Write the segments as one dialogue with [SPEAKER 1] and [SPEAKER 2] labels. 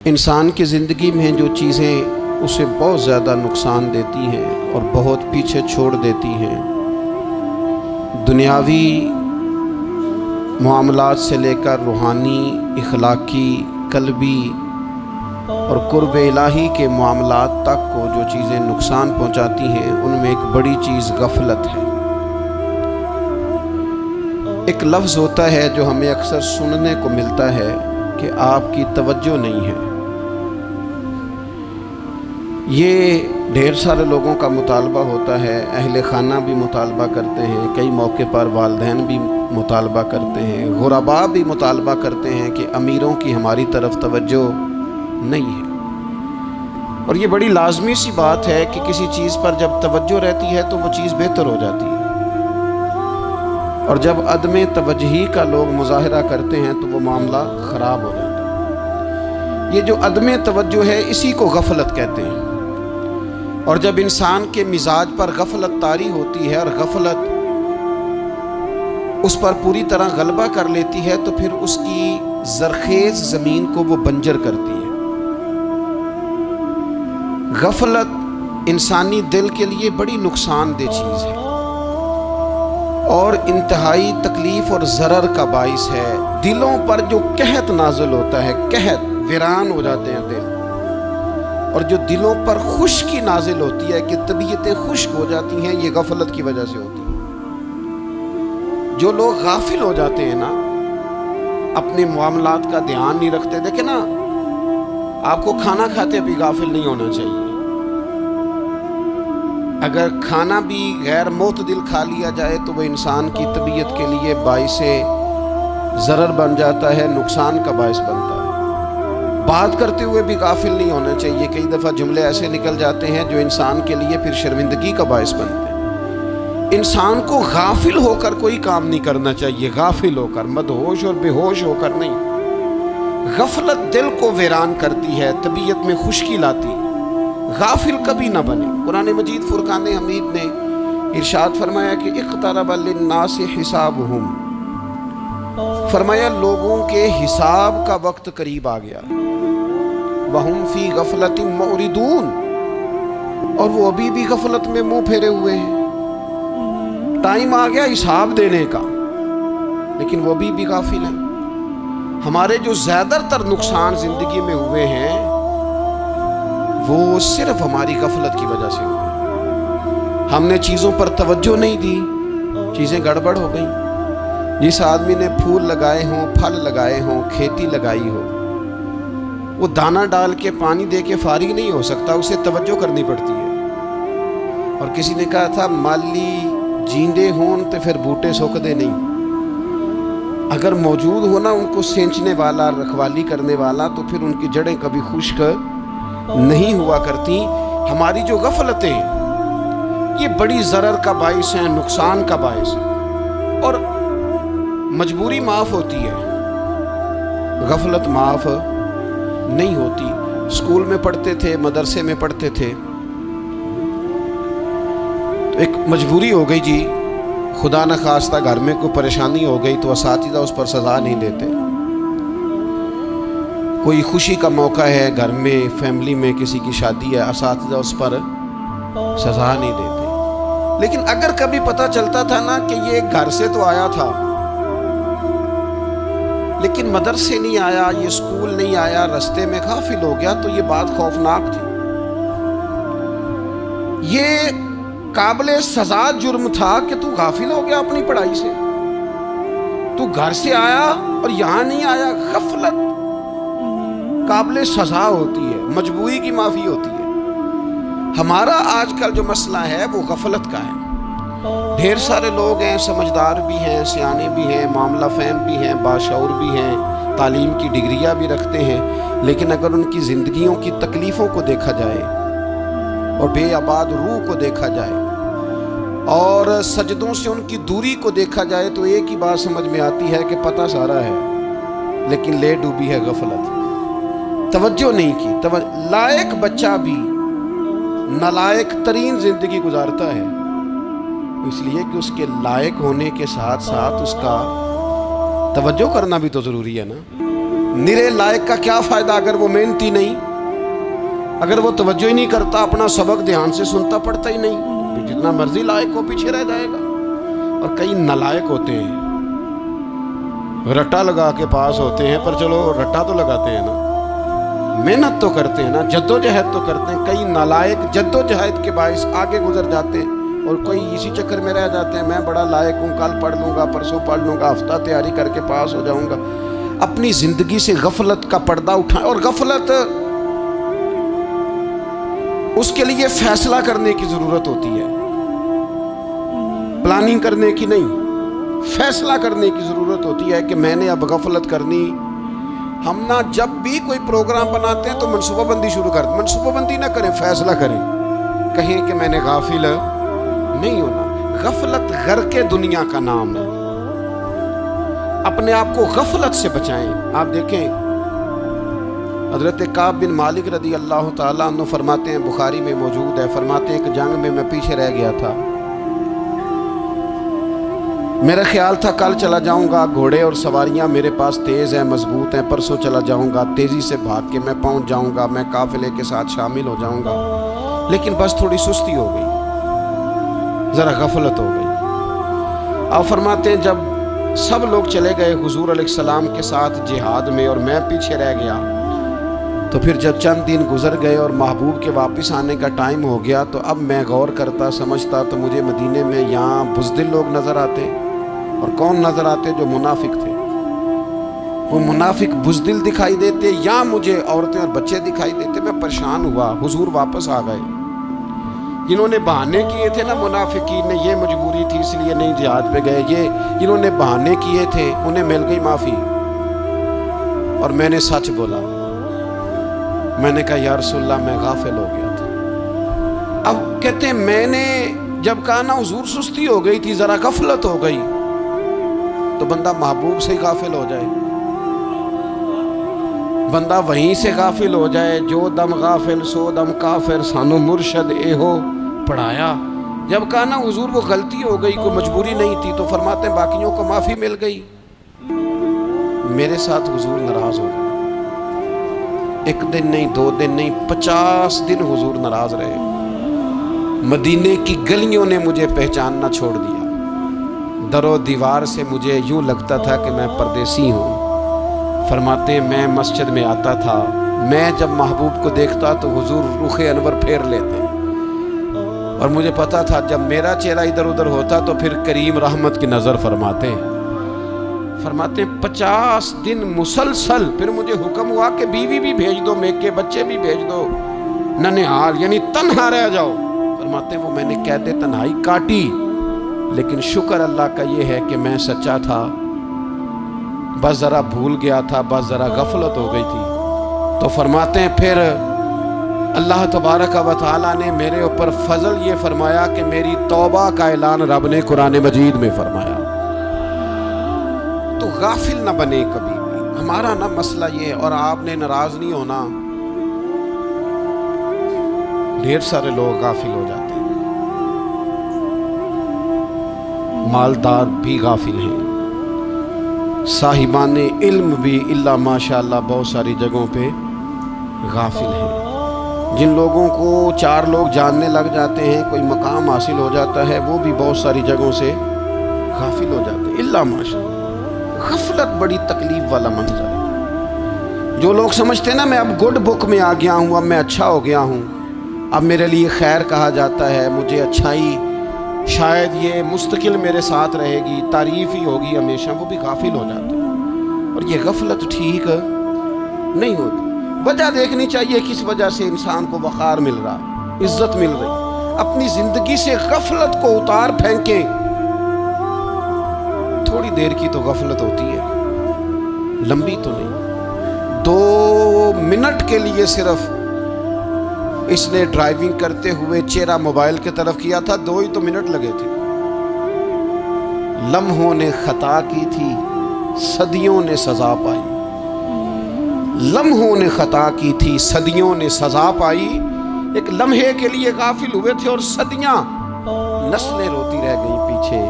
[SPEAKER 1] انسان کی زندگی میں جو چیزیں اسے بہت زیادہ نقصان دیتی ہیں اور بہت پیچھے چھوڑ دیتی ہیں، دنیاوی معاملات سے لے کر روحانی، اخلاقی، قلبی اور قرب الہی کے معاملات تک کو جو چیزیں نقصان پہنچاتی ہیں، ان میں ایک بڑی چیز غفلت ہے۔ ایک لفظ ہوتا ہے جو ہمیں اکثر سننے کو ملتا ہے کہ آپ کی توجہ نہیں ہے۔ یہ ڈھیر سارے لوگوں کا مطالبہ ہوتا ہے، اہل خانہ بھی مطالبہ کرتے ہیں، کئی موقع پر والدین بھی مطالبہ کرتے ہیں، غرباء بھی مطالبہ کرتے ہیں کہ امیروں کی ہماری طرف توجہ نہیں ہے۔ اور یہ بڑی لازمی سی بات ہے کہ کسی چیز پر جب توجہ رہتی ہے تو وہ چیز بہتر ہو جاتی ہے، اور جب عدم توجہی کا لوگ مظاہرہ کرتے ہیں تو وہ معاملہ خراب ہو جاتا ہے۔ یہ جو عدم توجہ ہے اسی کو غفلت کہتے ہیں، اور جب انسان کے مزاج پر غفلت طاری ہوتی ہے اور غفلت اس پر پوری طرح غلبہ کر لیتی ہے تو پھر اس کی زرخیز زمین کو وہ بنجر کرتی ہے۔ غفلت انسانی دل کے لیے بڑی نقصان دہ چیز ہے اور انتہائی تکلیف اور ضرر کا باعث ہے۔ دلوں پر جو قحط نازل ہوتا ہے، قحط، ویران ہو جاتے ہیں دل، اور جو دلوں پر خشکی نازل ہوتی ہے کہ طبیعتیں خشک ہو جاتی ہیں، یہ غفلت کی وجہ سے ہوتی ہے۔ جو لوگ غافل ہو جاتے ہیں نا، اپنے معاملات کا دھیان نہیں رکھتے، دیکھیں نا، آپ کو کھانا کھاتے بھی غافل نہیں ہونا چاہیے۔ اگر کھانا بھی غیر معتدل کھا لیا جائے تو وہ انسان کی طبیعت کے لیے باعث ضرر بن جاتا ہے، نقصان کا باعث بنتا ہے۔ بات کرتے ہوئے بھی غافل نہیں ہونا چاہیے، کئی دفعہ جملے ایسے نکل جاتے ہیں جو انسان کے لیے پھر شرمندگی کا باعث بنتے ہیں۔ انسان کو غافل ہو کر کوئی کام نہیں کرنا چاہیے، غافل ہو کر، مدہوش اور بے ہوش ہو کر نہیں۔ غفلت دل کو ویران کرتی ہے، طبیعت میں خشکی لاتی ہے۔ غافل کبھی نہ بنے۔ قرآن مجید فرقان حمید نے ارشاد فرمایا کہ اقترب للناس حسابہم، فرمایا لوگوں کے حساب کا وقت قریب آ گیا، وہم فی غفلت معرضون، اور وہ ابھی بھی غفلت میں منہ پھیرے ہوئے ہیں۔ ٹائم آ گیا حساب دینے کا، لیکن وہ بھی غافل ہیں۔ ہمارے جو زیادہ تر نقصان زندگی میں ہوئے ہیں وہ صرف ہماری غفلت کی وجہ سے ہوئے۔ ہم نے چیزوں پر توجہ نہیں دی، چیزیں گڑبڑ ہو گئیں۔ جس آدمی نے پھول لگائے ہوں، پھل لگائے ہوں، کھیتی لگائی ہو، وہ دانہ ڈال کے پانی دے کے فارغ نہیں ہو سکتا، اسے توجہ کرنی پڑتی ہے۔ اور کسی نے کہا تھا مالی جیندے ہون تو پھر بوٹے سوکھدے نہیں۔ اگر موجود ہونا ان کو سینچنے والا، رکھوالی کرنے والا، تو پھر ان کی جڑیں کبھی خشک نہیں ہوا کرتی۔ ہماری جو غفلتیں یہ بڑی ضرر کا باعث ہیں، نقصان کا باعث ہیں، اور مجبوری معاف ہوتی ہے، غفلت معاف نہیں ہوتی۔ اسکول میں پڑھتے تھے، مدرسے میں پڑھتے تھے، تو ایک مجبوری ہو گئی جی، خدا نہ خواستہ گھر میں کوئی پریشانی ہو گئی تو اساتذہ اس پر سزا نہیں دیتے۔ کوئی خوشی کا موقع ہے گھر میں، فیملی میں کسی کی شادی ہے، اساتذہ اس پر سزا نہیں دیتے۔ لیکن اگر کبھی پتہ چلتا تھا نا کہ یہ گھر سے تو آیا تھا لیکن مدرسے نہیں آیا، یہ اسکول نہیں آیا، رستے میں غافل ہو گیا، تو یہ بات خوفناک تھی۔ یہ قابل سزا جرم تھا کہ تو غافل ہو گیا اپنی پڑھائی سے، تو گھر سے آیا اور یہاں نہیں آیا۔ غفلت قابل سزا ہوتی ہے، مجبوری کی معافی ہوتی ہے۔ ہمارا آج کل جو مسئلہ ہے وہ غفلت کا ہے۔ ڈھیر سارے لوگ ہیں، سمجھدار بھی ہیں، سیانے بھی ہیں، معاملہ فہم بھی ہیں، باشعور بھی ہیں، تعلیم کی ڈگریاں بھی رکھتے ہیں، لیکن اگر ان کی زندگیوں کی تکلیفوں کو دیکھا جائے اور بے آباد روح کو دیکھا جائے اور سجدوں سے ان کی دوری کو دیکھا جائے تو ایک ہی بات سمجھ میں آتی ہے کہ پتہ سارا ہے لیکن لے ڈوبی ہے غفلت، توجہ نہیں کی۔ لائق بچہ بھی نالائق ترین زندگی گزارتا ہے، اس لیے کہ اس کے لائق ہونے کے ساتھ ساتھ اس کا توجہ کرنا بھی تو ضروری ہے نا۔ निरे लायक का क्या फ़ायदा अगर वो मेहनती नहीं, अगर वो तवज्जो ही नहीं करता, अपना सबक ध्यान से सुनता पढ़ता ही नहीं, जितना मर्जी लायक हो पीछे रह जाएगा। और कई नालायक होते हैं, रट्टा लगा के पास होते हैं, पर चलो रट्टा तो लगाते हैं ना, मेहनत तो करते हैं ना, जद्दोजहद तो करते हैं। कई नालायक जद्दोजहद के बायस आगे गुजर जाते हैं और कोई इसी चक्कर में रह जाते हैं, मैं बड़ा लायक हूँ, कल पढ़ लूँगा, परसों पढ़ लूँगा, हफ्ता तैयारी करके पास हो जाऊँगा। अपनी ज़िंदगी से गफलत का पर्दा उठाएं। और गफलत, उसके लिए फैसला करने की ज़रूरत होती है, प्लानिंग करने की नहीं, फैसला करने की ज़रूरत होती है कि मैंने अब गफलत करनी। हम ना जब भी कोई प्रोग्राम बनाते हैं तो मनसूबाबंदी शुरू कर दें। मनसूबाबंदी ना करें, फैसला करें, कहें कि मैंने गाफिल नहीं होना। गफलत गर्क दुनिया का नाम है। अपने आप को गफलत से बचाएं। आप देखें हज़रत काब बिन मालिक रदी अल्लाह ताला अन्हु फरमाते हैं, बुखारी में मौजूद है, फरमाते हैं एक जंग में मैं पीछे रह गया था। मेरा ख्याल था कल चला जाऊंगा, घोड़े और सवारियां मेरे पास तेज़ हैं, मजबूत हैं, परसों चला जाऊंगा, तेज़ी से भाग के मैं पहुंच जाऊंगा, मैं काफिले के साथ शामिल हो जाऊंगा। लेकिन बस थोड़ी सुस्ती हो गई, ज़रा गफलत हो गई। आप फरमाते हैं जब सब लोग चले गए हुजूर अलैहिस्सलाम के साथ जिहाद में और मैं पीछे रह गया, तो फिर जब चंद दिन गुजर गए और महबूब के वापस आने का टाइम हो गया, तो अब मैं गौर करता समझता तो मुझे मदीने में यहाँ बुज़दिल लोग नज़र आते। और कौन नज़र आते? जो मुनाफिक थे। वो मुनाफिक बुज़दिल दिखाई देते या मुझे औरतें और बच्चे दिखाई देते। मैं परेशान हुआ। हुजूर वापस आ गए। जिन्होंने बहाने किए थे ना मुनाफिकीन ने, ये मजबूरी थी इसलिए नहीं जिहाद पे गए, ये जिन्होंने बहाने किए थे उन्हें मिल गई माफ़ी। और मैंने सच बोला, मैंने कहा या रसूलल्लाह मैं गाफिल हो गया था। अब कहते हैं मैंने जब कहा ना हुजूर सुस्ती हो गई थी, ज़रा गफलत हो गई, तो बंदा महबूब से गाफिल हो जाए, बंदा वहीं से गाफिल हो जाए। जो दम गाफिल सो दम काफिर, सानू मुर्शद एहो पढ़ाया। जब कहा ना हुजूर वो गलती हो गई, कोई मजबूरी नहीं थी, तो फरमाते हैं बाकियों को माफ़ी मिल गई, मेरे साथ हुजूर नाराज़ हो गए। एक दिन नहीं, 2 दिन नहीं, 50 दिन हुजूर नाराज़ रहे। मदीने की गलियों ने मुझे पहचानना छोड़ दिया। दरो दीवार से मुझे यूँ लगता था कि मैं परदेसी हूँ। फरमाते हैं मैं मस्जिद में आता था, मैं जब महबूब को देखता तो हुजूर रुखे अनवर फेर लेते, और मुझे पता था जब मेरा चेहरा इधर उधर होता तो फिर करीम रहमत की नज़र फरमाते 50 दिन मुसलसल। फिर मुझे हुक्म हुआ कि बीवी भी भेज दो, मेके बच्चे भी भेज दो, ननिहाल यानी तन्हा रह जाओ। फरमाते हैं वो मैंने कहते तन्हाई काटी, लेकिन शुक्र अल्लाह का ये है कि मैं सच्चा था, बस ज़रा भूल गया था, बस ज़रा गफलत हो गई थी। तो फरमाते हैं फिर अल्लाह तबारक व तआला ने मेरे ऊपर फजल ये फरमाया कि मेरी तौबा का ऐलान रब ने कुरान मजीद में फरमाया। तो गाफिल ना बने कभी भी। हमारा ना मसला ये है, और आपने नाराज़ नहीं होना। ढेर सारे लोग गाफिल हो जाते हैं, मालदार भी गाफिल हैं, साहिबाने इल्म भी इल्ला माशाअल्लाह बहुत सारी जगहों पे गाफिल हैं। जिन लोगों को 4 लोग जानने लग जाते हैं, कोई मकाम हासिल हो जाता है, वो भी बहुत सारी जगहों से गाफिल हो जाते हैं इल्ला माशाअल्लाह। गफलत बड़ी तकलीफ वाला मंजर है। जो लोग समझते हैं ना मैं अब गुड बुक में आ गया हूँ, अब मैं अच्छा हो गया हूँ, अब मेरे लिए खैर कहा जाता है, मुझे अच्छाई शायद ये मुस्तकिल मेरे साथ रहेगी, तारीफ़ ही होगी हमेशा, वो भी गाफिल हो जाते हैं। और ये गफलत ठीक नहीं होती। वजह देखनी चाहिए किस वजह से इंसान को वक़ार मिल रहा, इज्जत मिल रही। अपनी ज़िंदगी से गफलत को उतार फेंकें। थोड़ी देर की तो गफलत होती है, लंबी तो नहीं। 2 मिनट के लिए सिर्फ इसने ड्राइविंग करते हुए चेहरा मोबाइल की तरफ किया था, 2 ही तो मिनट लगे थे। लम्हों ने खता की थी, सदियों ने सजा पाई। लम्हों ने खता की थी, सदियों ने सजा पाई। एक लम्हे के लिए गाफिल हुए थे और सदियां, नस्लें रोती रह गई पीछे।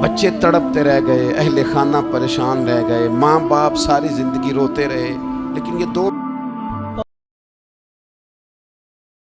[SPEAKER 1] بچے تڑپتے رہ گئے، اہل خانہ پریشان رہ گئے، ماں باپ ساری زندگی روتے رہے، لیکن یہ 2